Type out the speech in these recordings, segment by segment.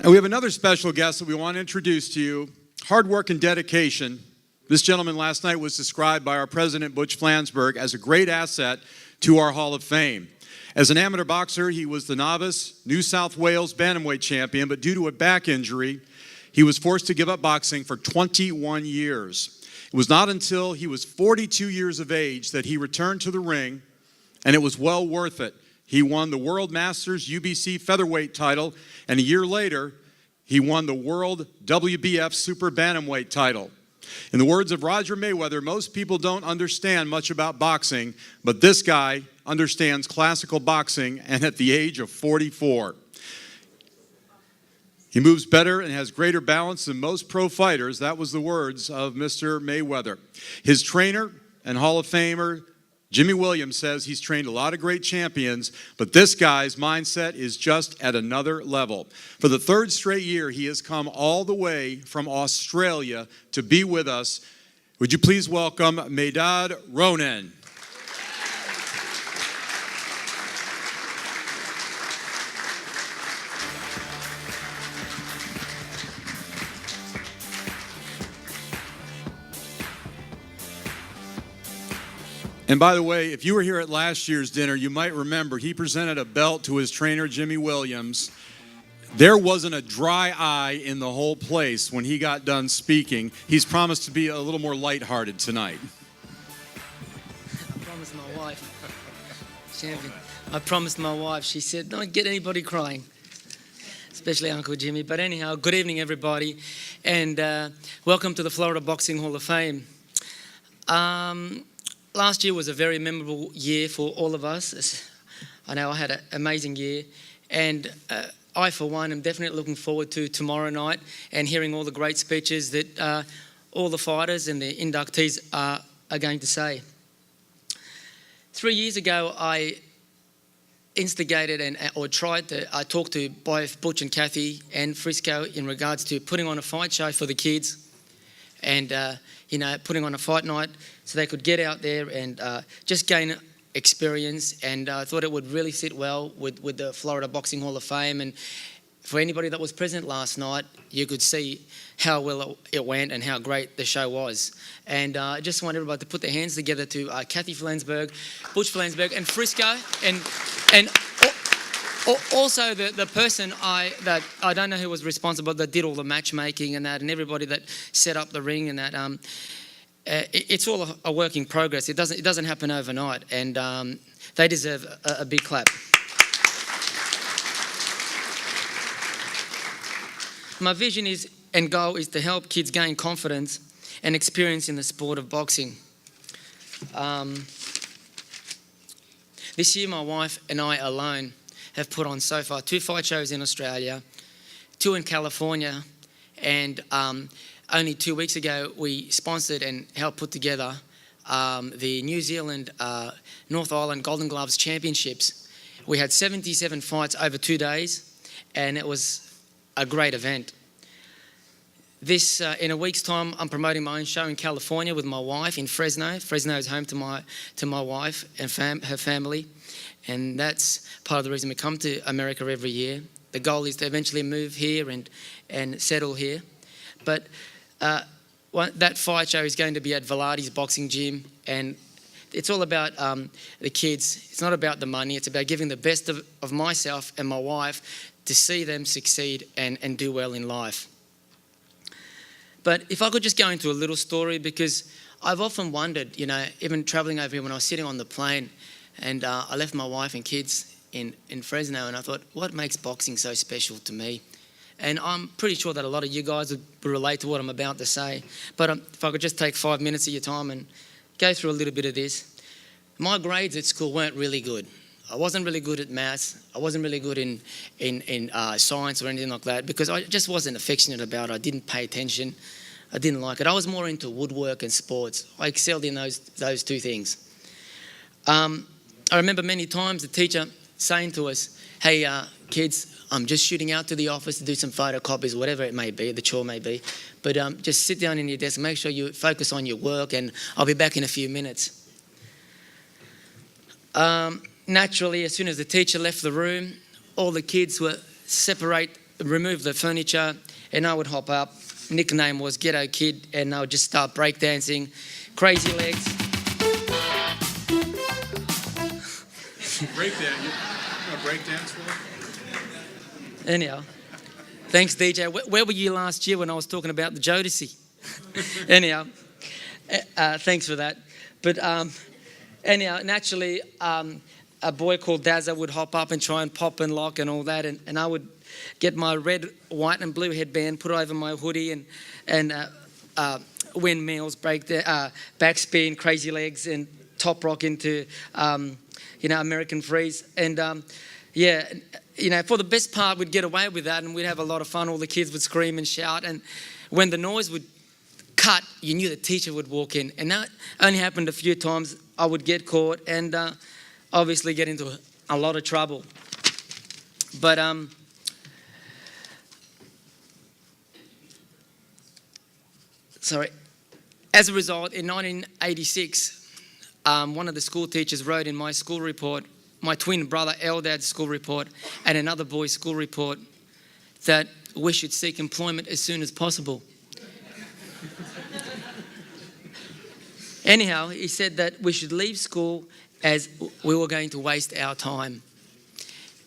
And we have another special guest that we want to introduce to you. Hard work and dedication. This gentleman last night was described by our president, Butch Flansburgh, as a great asset to our Hall of Fame. As an amateur boxer, he was the novice New South Wales bantamweight champion, but due to a back injury, he was forced to give up boxing for 21 years. It was not until he was 42 years of age that he returned to the ring, and it was well worth it. He won the World Masters UBC featherweight title, and a year later, he won the World WBF Super Bantamweight title. In the words of Roger Mayweather, most people don't understand much about boxing, but this guy understands classical boxing, and at the age of 44. He moves better and has greater balance than most pro fighters. That was the words of Mr. Mayweather. His trainer and Hall of Famer, Jimmy Williams, says he's trained a lot of great champions, but this guy's mindset is just at another level. For the third straight year, he has come all the way from Australia to be with us. Would you please welcome Medad Ronen? And by the way, if you were here at last year's dinner, you might remember he presented a belt to his trainer, Jimmy Williams. There wasn't a dry eye in the whole place when he got done speaking. He's promised to be a little more lighthearted tonight. I promised my wife, champion. I promised my wife. She said, don't get anybody crying, especially Uncle Jimmy. But anyhow, good evening, everybody, and welcome to the Florida Boxing Hall of Fame. Last year was a very memorable year for all of us. I know I had an amazing year, and I, for one, am definitely looking forward to tomorrow night and hearing all the great speeches that all the fighters and the inductees are going to say. 3 years ago, I instigated or tried to talk to both Butch and Kathy and Frisco in regards to putting on a fight show for the kids and putting on a fight night so they could get out there and just gain experience. And I thought it would really sit well with the Florida Boxing Hall of Fame. And for anybody that was present last night, you could see how well it went and how great the show was. And I just want everybody to put their hands together to Kathy Flansburgh, Butch Flansburgh, and Frisco, and also the person that I don't know who was responsible that did all the matchmaking and that, and everybody that set up the ring and that. It's all a work in progress. It doesn't happen overnight, and they deserve a big clap. My vision and goal is to help kids gain confidence and experience in the sport of boxing. This year, my wife and I alone have put on so far 2 fight shows in Australia, 2 in California, and only 2 weeks ago we sponsored and helped put together the New Zealand North Island Golden Gloves Championships. We had 77 fights over 2 days, and it was a great event. This in a week's time, I'm promoting my own show in California with my wife in Fresno. Fresno is home to my wife and her family, and that's part of the reason we come to America every year. The goal is to eventually move here and settle here. But that fight show is going to be at Velarde's boxing gym, and it's all about the kids. It's not about the money. It's about giving the best of myself and my wife to see them succeed and do well in life. But if I could just go into a little story, because I've often wondered, even traveling over here when I was sitting on the plane, and I left my wife and kids in Fresno, and I thought, what makes boxing so special to me? And I'm pretty sure that a lot of you guys would relate to what I'm about to say. But if I could just take 5 minutes of your time and go through a little bit of this. My grades at school weren't really good. I wasn't really good at maths. I wasn't really good in science or anything like that, because I just wasn't affectionate about it. I didn't pay attention. I didn't like it. I was more into woodwork and sports. I excelled in those 2 things. I remember many times the teacher saying to us, hey, kids, I'm just shooting out to the office to do some photocopies, whatever it may be, the chore may be. But just sit down in your desk, make sure you focus on your work, and I'll be back in a few minutes. Naturally, as soon as the teacher left the room, all the kids were separate remove the furniture, and I would hop up. Nickname was Ghetto Kid, and I would just start breakdancing, crazy legs. Breakdance. You want to breakdance for? Anyhow, thanks, DJ. Where were you last year when I was talking about the Jodeci? Anyhow, thanks for that. But anyhow, naturally, a boy called Dazza would hop up and try and pop and lock and all that, and I would get my red, white, and blue headband, put it over my hoodie, and windmills, backspin, crazy legs, and top rock into American freeze. And for the best part, we'd get away with that, and we'd have a lot of fun. All the kids would scream and shout, and when the noise would cut, you knew the teacher would walk in, and that only happened a few times. I would get caught and obviously get into a lot of trouble. But as a result, in 1986, one of the school teachers wrote in my school report, my twin brother Eldad's school report, and another boy's school report, that we should seek employment as soon as possible. Anyhow, he said that we should leave school as we were going to waste our time.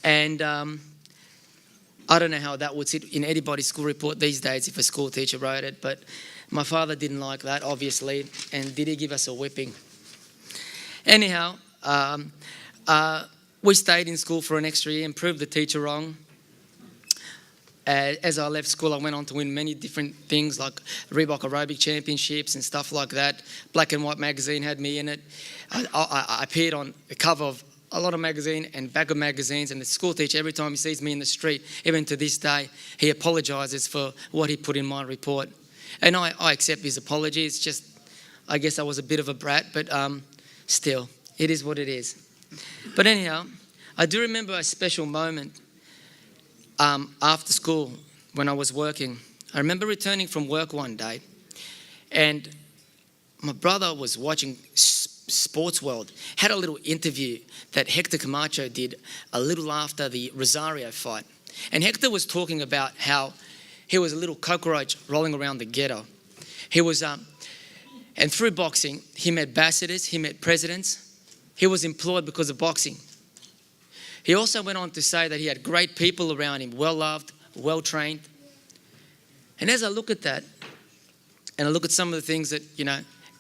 And I don't know how that would sit in anybody's school report these days if a school teacher wrote it, but my father didn't like that, obviously, and did he give us a whipping? Anyhow, we stayed in school for an extra year and proved the teacher wrong. As I left school, I went on to win many different things like Reebok aerobic championships and stuff like that. Black and White magazine had me in it. I appeared on the cover of a lot of magazine and back of magazines, and the school teacher, every time he sees me in the street, even to this day, he apologises for what he put in my report. And I accept his apology. It's just, I guess I was a bit of a brat, but still, it is what it is. But anyhow, I do remember a special moment after school when I was working. I remember returning from work one day, and my brother was watching Sports World, had a little interview that Hector Camacho did a little after the Rosario fight. And Hector was talking about how he was a little cockroach rolling around the ghetto. He was, and through boxing, he met ambassadors, he met presidents. He was employed because of boxing. He also went on to say that he had great people around him, well-loved, well-trained. And as I look at that, and I look at some of the things that,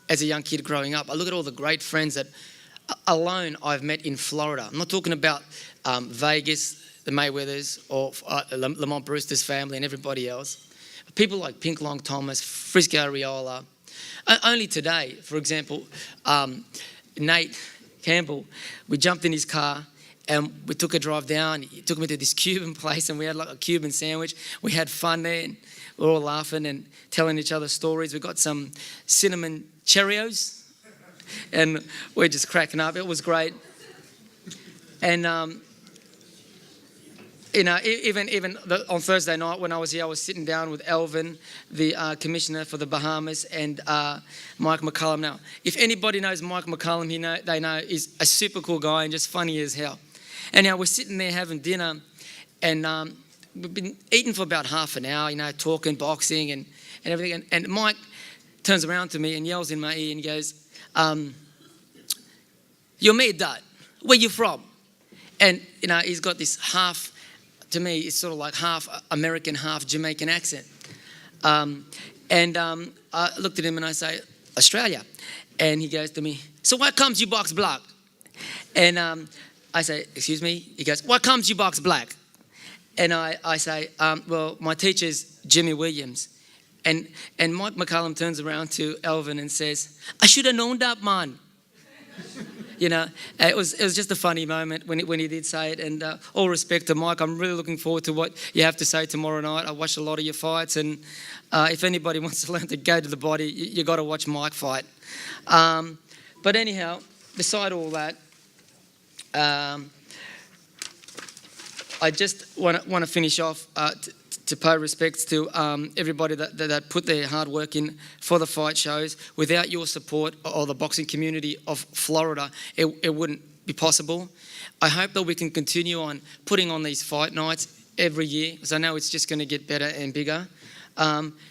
as a young kid growing up, I look at all the great friends that alone I've met in Florida. I'm not talking about Vegas, the Mayweathers, or Lamont Brewster's family and everybody else. People like Pink Long Thomas, Frisco Ariola. Only today, for example, Nate Campbell, we jumped in his car and we took a drive down. He took me to this Cuban place and we had like a Cuban sandwich. We had fun there and we were all laughing and telling each other stories. We got some cinnamon Cheerios and we're just cracking up. It was great. And, even on Thursday night when I was here, I was sitting down with Elvin, the commissioner for the Bahamas, and Mike McCullum. Now, if anybody knows Mike McCullum, they know he's a super cool guy and just funny as hell. And now we're sitting there having dinner, and we've been eating for about half an hour, talking boxing and everything. And Mike turns around to me and yells in my ear and he goes, "You're me, Dad. Where you from?" And, he's got this half, to me, it's sort of like half American, half Jamaican accent. I looked at him and I say, "Australia." And he goes to me, "So why comes you box black?" And I say, "Excuse me?" He goes, "Why comes you box black?" And I say, "Well, my teacher's Jimmy Williams." And Mike McCullum turns around to Elvin and says, "I should have known that, man." It was just a funny moment when he did say it. And all respect to Mike, I'm really looking forward to what you have to say tomorrow night. I watched a lot of your fights, and if anybody wants to learn to go to the body, you got to watch Mike fight. But anyhow, beside all that, I just want to finish off to pay respects to everybody that put their hard work in for the fight shows. Without your support or the boxing community of Florida, it wouldn't be possible. I hope that we can continue on putting on these fight nights every year because I know it's just going to get better and bigger.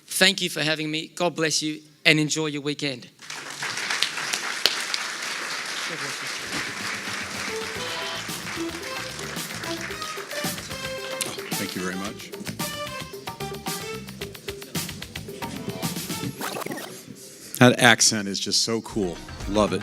Thank you for having me. God bless you and enjoy your weekend. Thank you very much. That accent is just so cool. Love it.